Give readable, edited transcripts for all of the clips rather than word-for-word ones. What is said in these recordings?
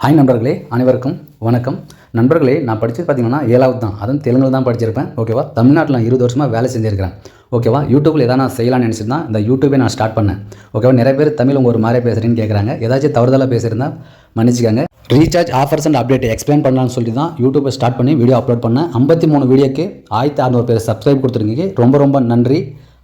Hi நண்பர்களே, அனைவருக்கும் வணக்கம். நண்பர்களே, நான் படித்தது பார்த்தீங்கன்னா 7வது தான். அதுவும் தெலுங்கில் தான் படிச்சிருப்பேன். ஓகேவா? தமிழ்நாட்டில் நான் 20 வருஷமாக வேலை செஞ்சுருக்கிறேன். ஓகேவா? யூடியூப்பில் எதாவது நான் செய்யலாம்னு நினச்சிட்டு தான் இந்த யூடியூபே நான் ஸ்டார்ட் பண்ணேன். ஓகேவா? நிறைய பேர் தமிழ் உங்கள் ஒரு மாதிரியே பேசுகிறேன்னு கேட்குறாங்க. ஏதாச்சும் தவறுதலாக பேசியிருந்தா மன்னிச்சிக்கோங்க. Recharge offers and update explain பண்ணலான்னு சொல்லி தான் யூடியூப்பை ஸ்டார்ட் பண்ணி வீடியோ அப்லோட் பண்ணேன். 53 வீடியோக்கு 1600 பேர் சப்ஸ்கிரைப் கொடுத்துருக்கீங்க. ரொம்ப ரொம்ப நன்றி.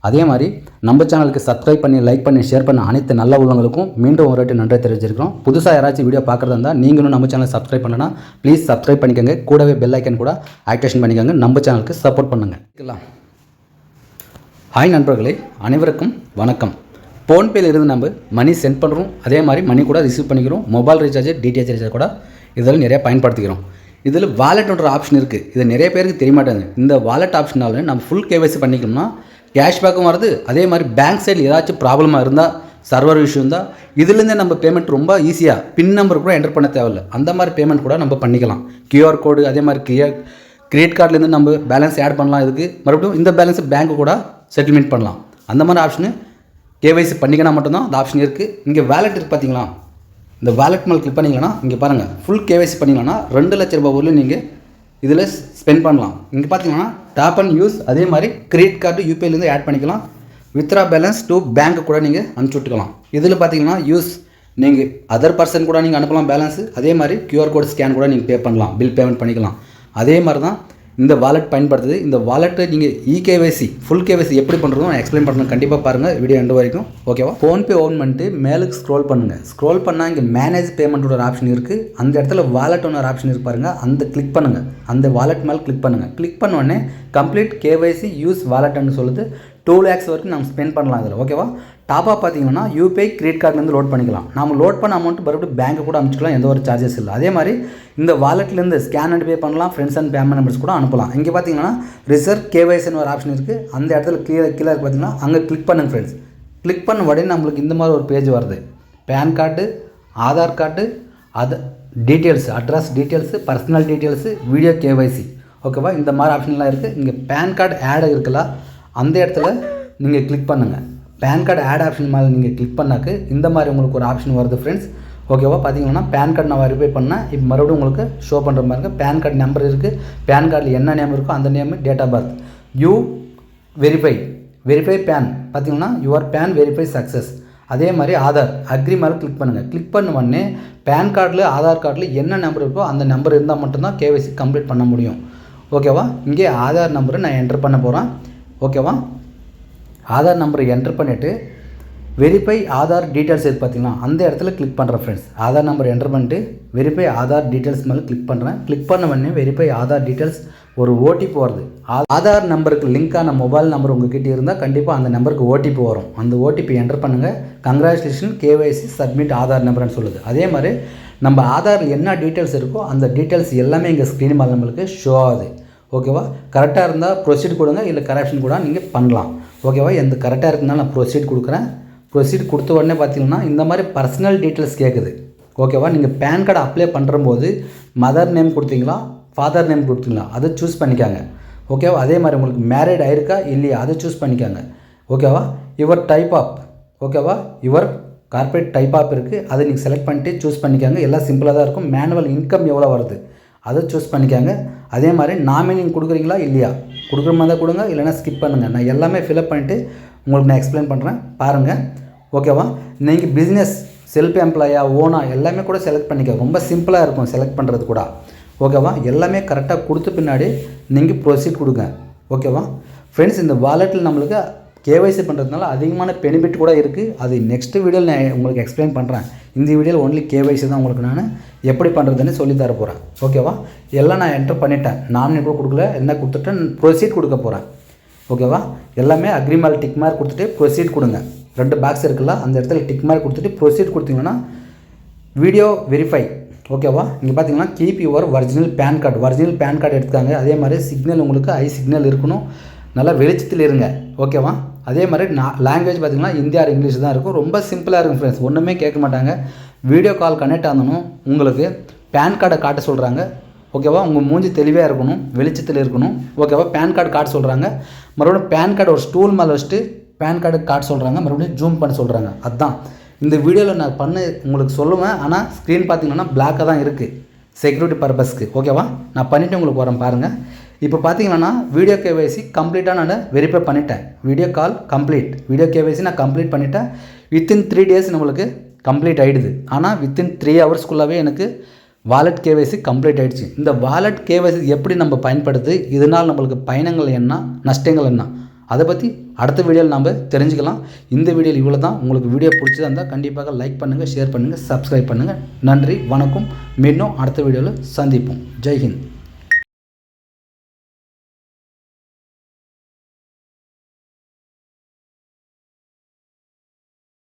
அதே மாதிரி நம்ம சேனலுக்கு சப்ஸ்கிரைப் பண்ணி லைக் பண்ணி ஷேர் பண்ண அனைத்து நல்ல உள்ளவங்களுக்கும் மீண்டும் ஒரு வாட்டி நன்றி தெரிவிச்சிருக்கிறோம். புதுசாக யாராச்சும் வீடியோ பார்க்குறதா இருந்தால் நீங்களும் நம்ம சேனல் சப்ஸ்கிரைப் பண்ணனா ப்ளீஸ் சப்ஸ்கிரைப் பண்ணிக்கோங்க. கூடவே பெல் ஐக்கன் கூட ஆக்டிவேஷன் பண்ணிக்கோங்க. நம்ம சேனலுக்கு சப்போர்ட் பண்ணுங்கள். ஹாய் நண்பர்களே, அனைவருக்கும் வணக்கம். ஃபோன்பேல இருந்து நம்ம மணி சென்ட் பண்ணுறோம். அதே மாதிரி மணி கூட ரிசீவ் பண்ணிக்கிறோம். மொபைல் ரீசார்ஜ், டிடிஹெச் ரீசார்ஜ் கூட இதில் நிறைய பயன்படுத்திக்கிறோம். இதில் வாலெட்ன்ற ஆப்ஷன் இருக்குது. இது நிறைய பேருக்கு தெரிய மாட்டேங்குது. இந்த வாலெட் ஆப்ஷனால நம்ம ஃபுல் கேவைசி பண்ணிக்கணும்னா கேஷ்பேக்கும் வருது. அதே மாதிரி பேங்க் சைடில் ஏதாச்சும் ப்ராப்ளமாக இருந்தால், சர்வர் இஷ்யூ இருந்தால் இதுலேருந்தே நம்ம பேமெண்ட் ரொம்ப ஈஸியாக பின் நம்பர் கூட என்டர் பண்ண தேவையில்லை. அந்த மாதிரி பேமெண்ட் கூட நம்ம பண்ணிக்கலாம். கியூஆர் கோடு, அதே மாதிரி கிரெடிட் கார்டுலேருந்து நம்ம பேலன்ஸ் ஆட் பண்ணலாம். இதுக்கு மறுபடியும் இந்த பேலன்ஸை பேங்க்கு கூட செட்டில்மெண்ட் பண்ணலாம். அந்த மாதிரி ஆப்ஷனு கேவைசி பண்ணிக்கினா மட்டும்தான் அந்த ஆப்ஷன் இருக்குது. இங்கே வேலெட் இருக்குது பார்த்தீங்களா? இந்த வேலெட் மேலே கிளிக் பண்ணிங்கன்னா இங்கே பாருங்கள், ஃபுல் கேவைசி பண்ணிங்கன்னா 2 லட்ச ரூபாய் ஊரில் நீங்கள் இதில் ஸ்பெண்ட் பண்ணலாம். இங்கே பார்த்தீங்கன்னா டாப் அண்ட் யூஸ், அதே மாதிரி கிரெடிட் கார்டு யூபிஐலேருந்து ஆட் பண்ணிக்கலாம். வித்ரா பேலன்ஸ் டு பேங்க்கு கூட நீங்கள் அனுப்பிச்சி விட்டுக்கலாம். இதில் பார்த்தீங்கன்னா யூஸ், நீங்கள் அதர் பர்சன் கூட நீங்கள் அனுப்பலாம் பேலன்ஸு. அதே மாதிரி கியூஆர் கோட் ஸ்கேன் கூட நீங்கள் பே பண்ணலாம், பில் பேமெண்ட் பண்ணிக்கலாம். அதே மாதிரி தான் இந்த வாலெட் பயன்படுத்துது. இந்த வாலெட்டை நீங்கள் இகேவைசி ஃபுல் கேவைசி எப்படி பண்ணுறதும் நான் எக்ஸ்பிளைன் பண்ணுறேன். கண்டிப்பாக பாருங்கள் வீடியோ எண்டு வரைக்கும். ஓகேவா? ஃபோன்பே ஓப்பன் பண்ணிட்டு மேலுக்கு ஸ்க்ரோல் பண்ணுங்கள். ஸ்க்ரோல் பண்ணால் இங்கே மேனேஜ் பேமெண்ட்டோட ஒரு ஆப்ஷன் இருக்குது. அந்த இடத்துல வாலெட் ஒன்று ஒரு ஆப்ஷன் இருக்குது பாருங்கள். அந்த கிளிக் பண்ணுங்கள். அந்த வாலெட் மேலே கிளிக் பண்ணுங்கள். கிளிக் பண்ண உடனே கம்ப்ளீட் கேவைசி யூஸ் வாலெட்னு சொல்லுது. 2 lakhs வரைக்கும் நம்ம ஸ்பெண்ட் பண்ணலாம் இதில். ஓகேவா? டாப்பாக பார்த்தீங்கன்னா யூபிஐ கிரெடிட் கார்டுலேருந்து லோட் பண்ணிக்கலாம். நம்ம லோட் பண்ண அமௌண்ட் மறுபடியும் பேங்க்கு கூட அனுப்பிச்சிக்கலாம். எந்த ஒரு சார்ஜஸ் இல்லை. அதே மாதிரி இந்த வாலெட்லேருந்து ஸ்கேன் அண்ட் பே பண்ணலாம். ஃப்ரெண்ட்ஸ் அண்ட் ஃபேமிலி மெம்பர்ஸ் கூட அனுப்பலாம். இங்கே பார்த்தீங்கன்னா ரிசர்வ் கேவைசின்னு ஒரு ஆப்ஷன் இருக்குது. அந்த இடத்துல கீழே பார்த்தீங்கன்னா அங்கே கிளிக் பண்ணுங்கள் ஃப்ரெண்ட்ஸ். கிளிக் பண்ண உடனே நம்மளுக்கு இந்த மாதிரி ஒரு பேஜ் வருது. பேன் கார்டு, ஆதார் கார்டு, அது details, address details, personal details, video KYC. ஓகேவா? இந்த மாதிரி ஆப்ஷன்லாம் இருக்குது. இங்கே பேன் கார்டு ஆட் இருக்குல்ல, அந்த இடத்துல நீங்கள் கிளிக் பண்ணுங்கள். பேன் கார்டு ஆட் ஆப்ஷன் மேலே நீங்கள் கிளிக் பண்ணாக்கு இந்த மாதிரி உங்களுக்கு ஒரு ஆப்ஷன் வருது ஃப்ரெண்ட்ஸ். ஓகேவா? பார்த்தீங்கன்னா பேன் கார்டு நான் வெரிஃபை பண்ணேன். இப்போ மறுபடியும் உங்களுக்கு ஷோ பண்ணுற மாதிரி இருக்குது. பேன் கார்டு நம்பர் இருக்குது. பேன் கார்டில் என்ன நேம் இருக்கோ அந்த name, date of birth. You verify PAN பார்த்தீங்கன்னா யுவர் பேன் வெரிஃபை சக்ஸஸ். அதே மாதிரி ஆதார் அக்ரி மேலே கிளிக் பண்ணுங்கள். கிளிக் பண்ண உடனே பேன் கார்டில், ஆதார் கார்டில் என்ன நம்பர் இருக்கோ அந்த நம்பர் இருந்தால் மட்டும்தான் கேவைசி கம்ப்ளீட் பண்ண முடியும். ஓகேவா? இங்கே ஆதார் நம்பரை நான் என்டர் பண்ண போகிறேன். ஓகேவா? ஆதார் நம்பரை என்டர் பண்ணிவிட்டு வெரிஃபை ஆதார் டீட்டெயில்ஸ் இருக்குது பார்த்தீங்களா, அந்த இடத்துல கிளிக் பண்ணுறேன் ஃப்ரெண்ட்ஸ். ஆதார் நம்பர் என்டர் பண்ணிட்டு வெரிஃபை ஆதார் டீட்டெயில்ஸ் மேலே கிளிக் பண்ணுறேன். கிளிக் பண்ண உடனே வெரிஃபை ஆதார் டீட்டெயில்ஸ் ஒரு ஓடிபி வருது. ஆதார் நம்பருக்கு லிங்கான மொபைல் நம்பர் உங்ககிட்ட இருந்தால் கண்டிப்பாக அந்த நம்பருக்கு ஓடிபி வரும். அந்த ஓடிபி என்டர் பண்ணுங்கள். கங்க்ராச்சுலேஷன் கேவைசி சப்மிட் ஆதார் நம்பர்னு சொல்லுது. அதே மாதிரி நம்ம ஆதாரில் என்ன டீட்டெயில்ஸ் இருக்கோ அந்த டீட்டெயில்ஸ் எல்லாமே இங்கே ஸ்க்ரீன் மேலே நம்மளுக்கு ஷோ ஆகுது. ஓகேவா? கரெக்டாக இருந்தால் ப்ரொசீட் கொடுங்க, இல்லை கரெக்ஷன் கூட நீங்கள் பண்ணலாம். ஓகேவா? எந்த கரெக்டாக இருக்குதுனால நான் ப்ரொசீட் கொடுக்குறேன். ப்ரொசீட் கொடுத்த உடனே பார்த்தீங்கன்னா இந்த மாதிரி பர்சனல் டீட்டெயில்ஸ் கேட்குது. ஓகேவா? நீங்கள் பேன் கார்டு அப்ளை பண்ணும்போது மதர் நேம் கொடுத்தீங்களா, ஃபாதர் நேம் கொடுத்தீங்களா, அதை சூஸ் பண்ணிக்காங்க. ஓகேவா? அதே மாதிரி உங்களுக்கு மேரிட் ஆயிருக்கா இல்லையா அதை சூஸ் பண்ணிக்காங்க. ஓகேவா? யுவர் டைப் ஆப், ஓகேவா, யுவர் கார்பரேட் டைப் ஆப் இருக்குது. அதை நீங்கள் செலக்ட் பண்ணிட்டு சூஸ் பண்ணிக்காங்க. எல்லாம் சிம்பிளாக தான் இருக்கும். மேனுவல் இன்கம் எவ்வளோ வருது அதை சூஸ் பண்ணிக்காங்க. அதே மாதிரி நாமினி கொடுக்குறீங்களா இல்லையா, கொடுக்குற மாதிரி தான் கொடுங்க, இல்லைனா ஸ்கிப் பண்ணுங்கள். நான் எல்லாமே ஃபில்அப் பண்ணிவிட்டு உங்களுக்கு நான் எக்ஸ்பிளைன் பண்ணுறேன் பாருங்கள். ஓகேவா? நீங்கள் பிஸ்னஸ், செல்ஃப் எம்ப்ளாயா, ஓனா எல்லாமே கூட செலக்ட் பண்ணிக்க. ரொம்ப சிம்பிளாக இருக்கும் செலக்ட் பண்ணுறது கூட. ஓகேவா? எல்லாமே கரெக்டாக கொடுத்த பின்னாடி நீங்கள் ப்ரொசீட் கொடுங்க. ஓகேவா ஃப்ரெண்ட்ஸ்? இந்த வாலெட்டில் நம்மளுக்கு கேவைசி பண்ணுறதுனால அதிகமான பெனிஃபிட் கூட இருக்குது. அது நெக்ஸ்ட் வீடியோவில் நான் உங்களுக்கு எக்ஸ்பிளைன் பண்ணுறேன். இந்த வீடியோவில் ஒன்லி கேவைசி தான் உங்களுக்கு நான் எப்படி பண்ணுறதுன்னு சொல்லி தர போகிறேன். ஓகேவா? எல்லாம் நான் என்டர் பண்ணிட்டேன். நாமினி கூட கொடுக்கல, என்ன கொடுத்துட்டேன், ப்ரொசீட் கொடுக்க போகிறேன். ஓகேவா? எல்லாமே அக்ரி மேலே டிக் மார்க் கொடுத்துட்டு ப்ரொசீட் கொடுங்க. 2 பாக்ஸ் இருக்குல்ல, அந்த இடத்துல டிக் மார்க் கொடுத்துட்டு ப்ரொசீட் கொடுத்தீங்கன்னா வீடியோ வெரிஃபை. ஓகேவா? இங்கே பார்த்தீங்கன்னா keep your original PAN card எடுத்துக்காங்க. அதே மாதிரி சிக்னல் உங்களுக்கு ஐ சிக்னல் இருக்கணும், நல்லா வெளிச்சத்தில் இருங்க. ஓகேவா? அதே மாதிரி லாங்குவேஜ் பார்த்திங்கன்னா இந்தியா ஆர் இங்கிலீஷ் தான் இருக்கும். ரொம்ப சிம்பிளாக இருக்கும் ஃப்ரெண்ட்ஸ். ஒன்றுமே கேட்க மாட்டாங்க. வீடியோ கால் கனெக்ட் ஆகணும். உங்களுக்கு பேன் கார்டை காட்ட சொல்கிறாங்க. ஓகேவா? உங்கள் மூஞ்சி தெளிவாக இருக்கணும், வெளிச்சத்தில் இருக்கணும். ஓகேவா? பேன் கார்டு காட்ட சொல்கிறாங்க. மறுபடியும் பேன் கார்டு ஒரு ஸ்டூல் மேலே வச்சுட்டு பேன் கார்டு காட்ட சொல்கிறாங்க. மறுபடியும் ஜூம் பண்ண சொல்கிறாங்க. அதுதான் இந்த வீடியோவில் நான் உங்களுக்கு சொல்லுவேன். ஆனால் ஸ்க்ரீன் பார்த்தீங்கன்னா பிளாக்காக தான் இருக்குது செக்யூரிட்டி பர்பஸ்க்கு. ஓகேவா, நான் பண்ணிவிட்டு உங்களுக்கு வரேன் பாருங்கள். இப்போ பார்த்தீங்கன்னா வீடியோ கேவைசி கம்ப்ளீட்டாக நான் வெரிஃபை பண்ணிட்டேன். Video call complete, video KYC நான் கம்ப்ளீட் பண்ணிட்டேன். வித்தின் 3 days நம்மளுக்கு கம்ப்ளீட் ஆகிடுது. ஆனால் வித்தின் 3 hours எனக்கு வாலெட் கேவைசி கம்ப்ளீட் ஆகிடுச்சு. இந்த வாலெட் கேவைசி எப்படி நம்ம பயன்படுத்து, இதனால் நம்மளுக்கு பயணங்கள் என்ன, நஷ்டங்கள் என்ன, அதை பற்றி அடுத்த வீடியோவில் நம்ம தெரிஞ்சுக்கலாம். இந்த வீடியோவில் இவ்வளோ தான். உங்களுக்கு வீடியோ பிடிச்சதா இருந்தால் கண்டிப்பாக லைக் பண்ணுங்கள், ஷேர் பண்ணுங்கள், சப்ஸ்கிரைப் பண்ணுங்கள். நன்றி, வணக்கம். மீண்டும் அடுத்த வீடியோவில் சந்திப்போம். ஜெய்ஹிந்த்.